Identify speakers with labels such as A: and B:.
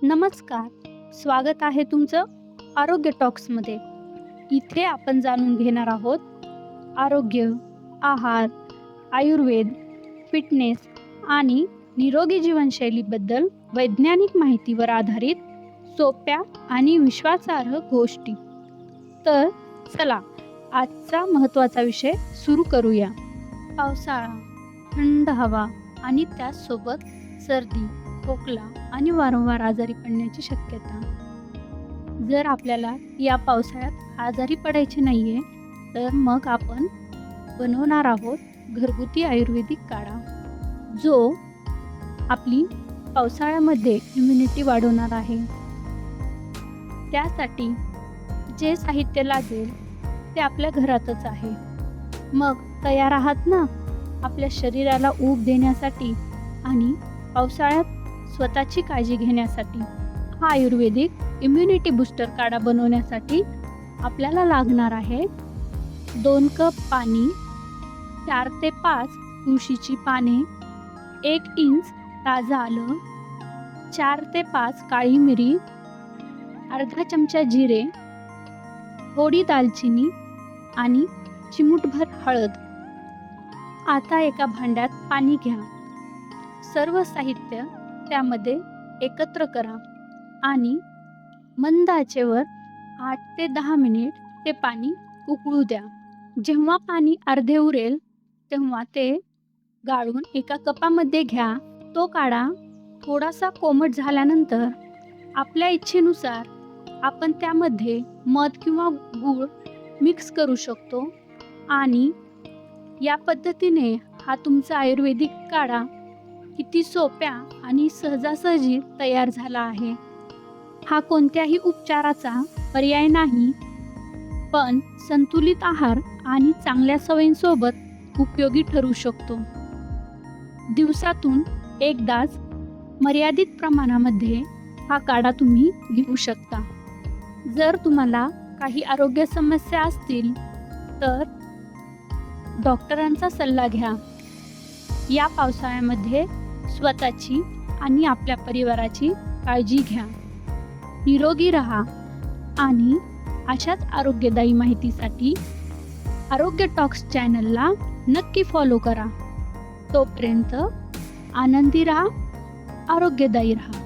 A: नमस्कार. स्वागत आहे तुमचं आरोग्य टॉक्समध्ये. इथे आपण जाणून घेणार आहोत आरोग्य, आहार, आयुर्वेद, फिटनेस आणि निरोगी जीवनशैलीबद्दल वैज्ञानिक माहितीवर आधारित सोप्या आणि विश्वासार्ह गोष्टी. तर चला आजचा महत्त्वाचा विषय सुरू करूया. पावसाळा, थंड हवा आणि त्याचसोबत सर्दी, खोकला आणि वारंवार आजारी पडण्याची शक्यता. जर आपल्याला या पावसाळ्यात आजारी पडायचे नाहीये, तर मग आपण बनवणार आहोत घरगुती आयुर्वेदिक काढा, जो आपली पावसाळ्यामध्ये इम्युनिटी वाढवणार आहे. त्यासाठी जे साहित्य लागेल ते आपल्या घरातच आहे. मग तयार आहात ना आपल्या शरीराला ऊब देण्यासाठी आणि पावसाळ्यात स्वतःची काळजी घेण्यासाठी. हा आयुर्वेदिक इम्युनिटी बूस्टर काढा बनवण्यासाठी आपल्याला लागणार आहे 2 कप पाणी, 4 ते 5 तुळशीची पाने, 1 इंच ताजं आलं, 4 ते 5 काळी मिरी, अर्धा चमचा जिरे, थोडी दालचिनी आणि चिमूटभर हळद. आता एका भांड्यात पाणी घ्या. सर्व साहित्य त्यामध्ये एकत्र करा आणि मंद आचेवर 8 ते 10 मिनिट ते पाणी उकळू द्या. जेव्हा पाणी अर्धे उरेल तेव्हा ते गाळून एका कपामध्ये घ्या. तो काढा थोडासा कोमट झाल्यानंतर आपल्या इच्छेनुसार आपण त्यामध्ये मध किंवा गूळ मिक्स करू शकतो आणि या पद्धतीने हा तुमचा आयुर्वेदिक काढा किती सोप्या आणि सहजासहजी तयार झाला आहे. हा कोणत्याही उपचाराचा पर्याय नाही, पण संतुलित आहार आणि चांगल्या सवयींसोबत उपयोगी ठरू शकतो. दिवसातून एकदाच मर्यादित प्रमाणामध्ये हा काढा तुम्ही घेऊ शकता. जर तुम्हाला काही आरोग्य समस्या असतील तर डॉक्टरांचा सल्ला घ्या. या पावसाळ्यामध्ये स्वतःची आणि आपल्या परिवाराची काळजी घ्या. निरोगी राहा आणि अशाच आरोग्यदायी माहितीसाठी आरोग्य टॉक्स चॅनलला नक्की फॉलो करा. तोपर्यंत आनंदी राहा, आरोग्यदायी राहा.